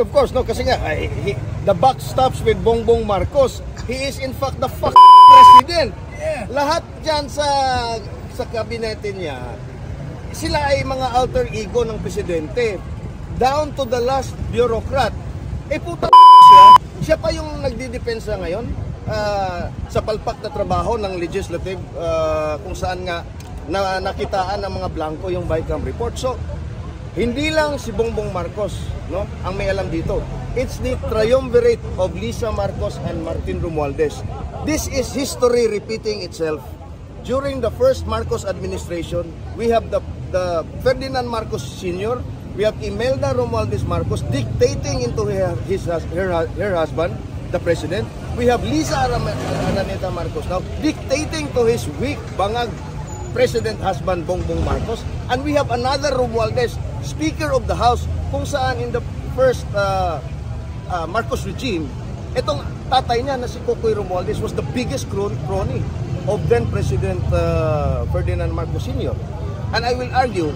Well, of course, no, kasi nga, the buck stops with Bongbong Marcos. He is in fact the president. Lahat dyan sa kabinete niya, sila ay mga alter ego ng presidente. Down to the last bureaucrat. Puta siya pa yung nagdidepensa ngayon sa palpak na trabaho ng legislative kung saan nga nakitaan ng mga blanco yung BICAM report. So, hindi lang si Bongbong Marcos, no, ang may alam dito. It's the triumvirate of Lisa Marcos and Martin Romualdez. This is history repeating itself. During the first Marcos administration, we have the Ferdinand Marcos Sr., we have Imelda Romualdez Marcos dictating into her husband, the president. We have Lisa Araneta Marcos now dictating to his weak, bangag president husband Bongbong Marcos. And we have another Romualdez, Speaker of the House, kung saan in the first Marcos regime, itong tatay niya na si Cocoy Romualdez was the biggest crony of then President Ferdinand Marcos Sr. And I will argue,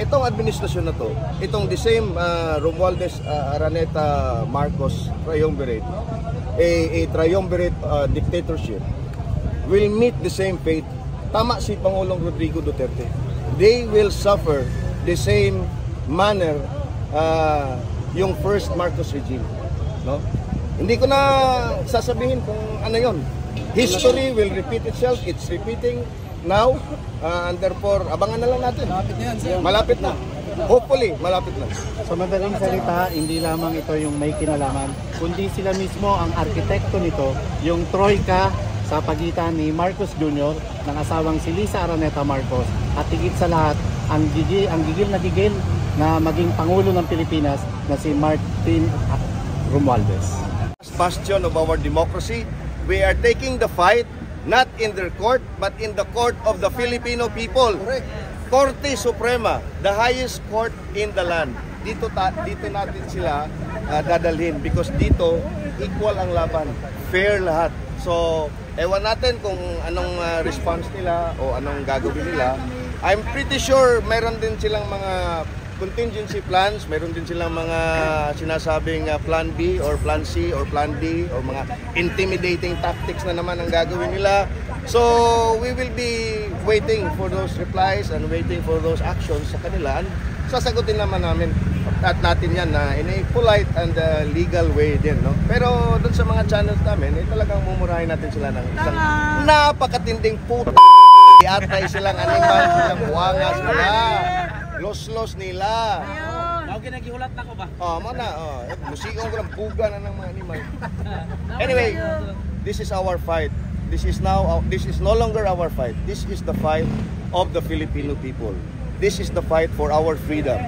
itong administrasyon na to, itong the same Romualdez Araneta Marcos triumvirate, a triumvirate dictatorship, will meet the same fate. Tama si Pangulong Rodrigo Duterte. They will suffer the same manner yung first Marcos regime, no? Hindi ko na sasabihin kung ano yon. History will repeat itself. It's repeating now, and therefore abangan na lang natin. Malapit na yan, sir. Malapit na. Hopefully, malapit na. Sa madaling salita, hindi lamang ito yung may kinalaman, kundi sila mismo ang arkitekto nito, yung troika sa pagitan ni Marcos Jr. ng asawang si Lisa Araneta Marcos, at higit sa lahat, ang gigil na maging Pangulo ng Pilipinas na si Martin Romualdez. Bastion of our democracy, we are taking the fight not in their court but in the court of the Filipino people. Correct. Korte Suprema, the highest court in the land. Dito natin sila dadalhin because dito equal ang laban, fair lahat. So, ewan natin kung anong response nila o anong gagawin nila. I'm pretty sure meron din silang mga contingency plans, meron din silang mga sinasabing plan B or plan C or plan D or mga intimidating tactics na naman ang gagawin nila. So, we will be waiting for those replies and waiting for those actions sa kanila. And sasagutin naman natin yan na in a polite and legal way din, no? Pero doon sa mga channels namin, talagang mumurahin natin sila ng isang napakatinding puta. Atay silang animal, silang buwangas nila. Los nila. Ako ginagihulat na ko ba? Mana. Musikong ko ng buga na ng mga animal. Anyway, this is our fight. This is no longer our fight. This is the fight of the Filipino people. This is the fight for our freedom.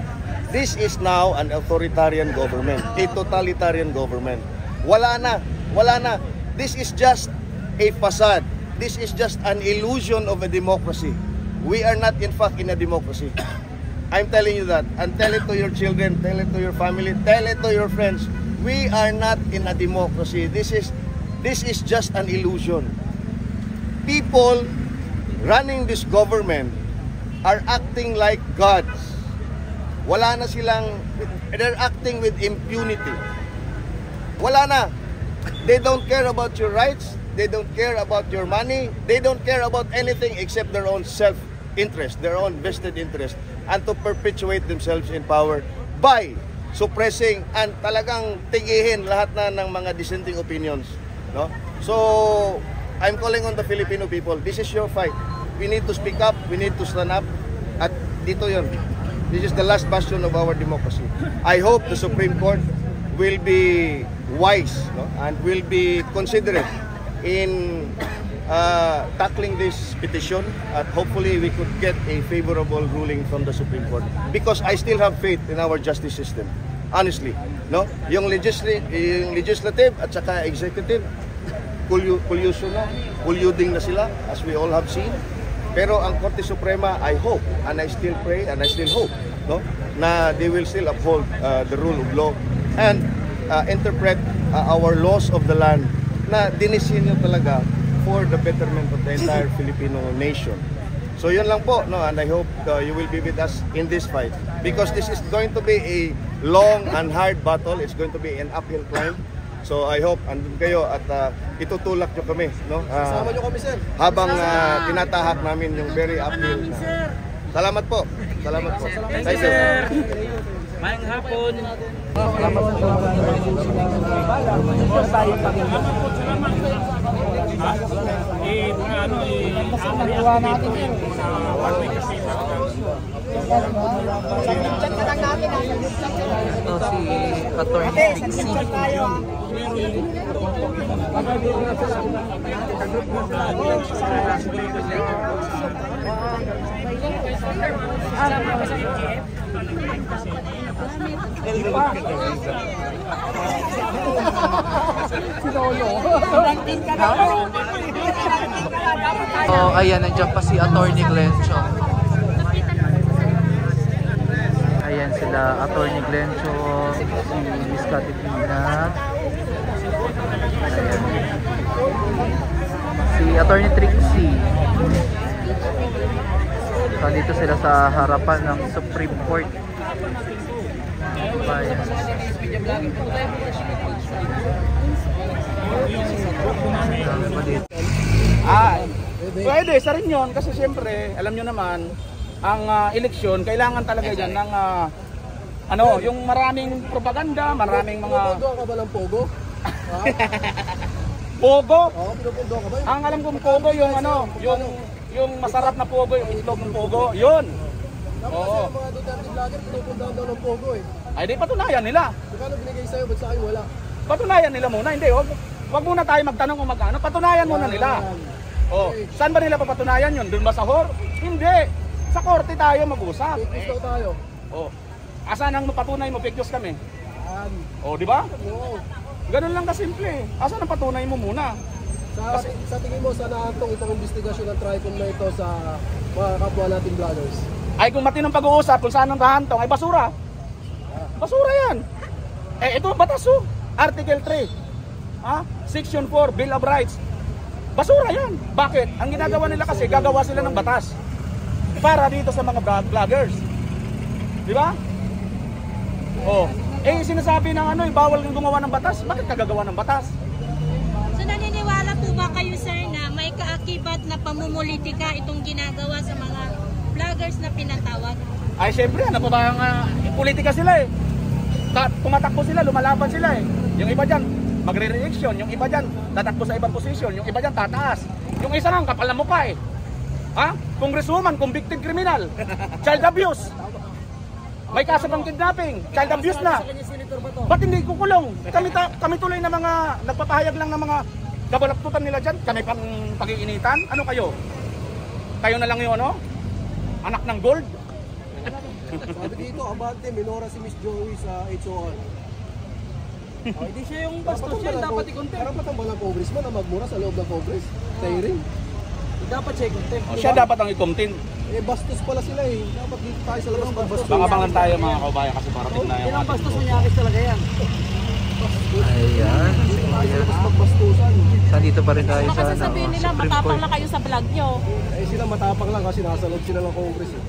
This is now an authoritarian government, a totalitarian government. Wala na. This is just a facade. This is just an illusion of a democracy. We are not in fact in a democracy. I'm telling you that. And tell it to your children, tell it to your family, tell it to your friends. We are not in a democracy. This is just an illusion. People running this government are acting like gods. Wala na they're acting with impunity. Wala na. They don't care about your rights. They don't care about your money. They don't care about anything except their own self-interest, their own vested interest, and to perpetuate themselves in power by suppressing and talagang tigihin lahat na ng mga dissenting opinions, no? So, I'm calling on the Filipino people. This is your fight. We need to speak up. We need to stand up. At dito yon. This is the last bastion of our democracy. I hope the Supreme Court will be wise, no? And will be considerate in tackling this petition, and hopefully we could get a favorable ruling from the Supreme Court, because I still have faith in our justice system, honestly, no? Yung legislative at saka executive, colluding na sila, as we all have seen. Pero ang Korte Suprema, I hope, and I still pray, and I still hope, no, na they will still uphold the rule of law and interpret our laws of the land na dinisenyo talaga for the betterment of the entire Filipino nation. So yun lang po, no, and I hope you will be with us in this fight because this is going to be a long and hard battle. It's going to be an uphill climb. So I hope andun kayo at itutulak nyo kami, no? Kasama nyo kami, sir. Habang tinatahak namin yung very uphill. Salamat po. Salamat po. Thank you, sir. Mayang hapon. Ito si Attorney Trixie. Oh, ayan, nandiyan pa si Attorney Glencho. Ayan sila, Attorney Glencho, si Miss Katifina. Ayan. Si Attorney Trixie. Dito sila sa harapan ng Supreme Court. Ayan. Pwede, sa rin yun kasi siyempre, alam nyo naman, ang eleksyon, kailangan talaga yan ng yung maraming propaganda, maraming mga... Pinupundo ka ba ng pogo? Pogo? Oo, pinupundo ka ba? Ang alam kong pogo yung yung masarap na pogo, yung itlog ng pogo, yun. Dapat kasi yung mga Duterte vlogger, pinupundahan daw ng pogo eh. Ay di patunayan nila. Magkano binigay sa'yo, ba't sa akin wala? Patunayan nila muna, hindi, wag muna tayo magtanong kung magkano, patunayan muna nila. Oh, saan ba nila papatunayan yun? Doon ba sa HOR? Hindi. Sa korte tayo mag-usap. Fake news daw tayo. Oh. Asan ang mapatunay mo, fake news kami? Yan. Oh, di ba? Oo. Ganun lang kasimple. Asan ang patunay mo muna? Sa tingin mo, saan naantong itong investigasyon ng TRICOM na ito sa mga kapwa nating vloggers? Ay kung matinong pag-uusap kung saan ang rahantong, ay basura. Basura yan. Eh ito batas oh. Article 3. Section 4, Bill of Rights. Basura yan. Bakit? Ang ginagawa nila kasi, gagawa sila ng batas para dito sa mga vloggers. Di ba? Oh. Eh sinasabi ng bawal kang gumawa ng batas. Bakit ka gagawa ng batas? So naniniwala po ba kayo, sir, na may kaakibat na pamumulitika itong ginagawa sa mga vloggers na pinatawag? Ay syempre, ano pa ba ang politika sila eh. Tumatakbo sila, lumalaban sila eh. Yung iba dyan, magre-reaction. Yung iba dyan, tatakbo sa ibang posisyon. Yung iba dyan, tataas. Yung isa lang, kapal na mukha eh. Congresswoman, convicted criminal. Child abuse. May kaso pang kidnapping. Child abuse na. Ba't hindi kukulong? Kami tuloy na mga, nagpapahayag lang ng mga kabalaktutan nila dyan. Kami pang pag-iinitan. Ano kayo? Kayo na lang yung anak ng gold. Sabi dito, abante, minora si Miss Joey sa HOR. Hindi siya yung bastos siya, dapat i-contempt. Karapatan ba ng congressman na magmura sa loob ng congress? Hearing? Dapat siya i-contempt. Siya dapat ang i-contempt. Eh, bastos pala sila eh. Dapat dito tayo sa labas bastos. Bangabangan tayo mga kabayan kasi parating na yung ating bastos manyakis talaga yan. Ayan. Magbastusan. Dito pa rin tayo Baka sa sasabihin nila, Supreme matapang Court. lang kayo sa vlog nyo. Eh, sila matapang lang kasi nasa loob sila ng congress eh.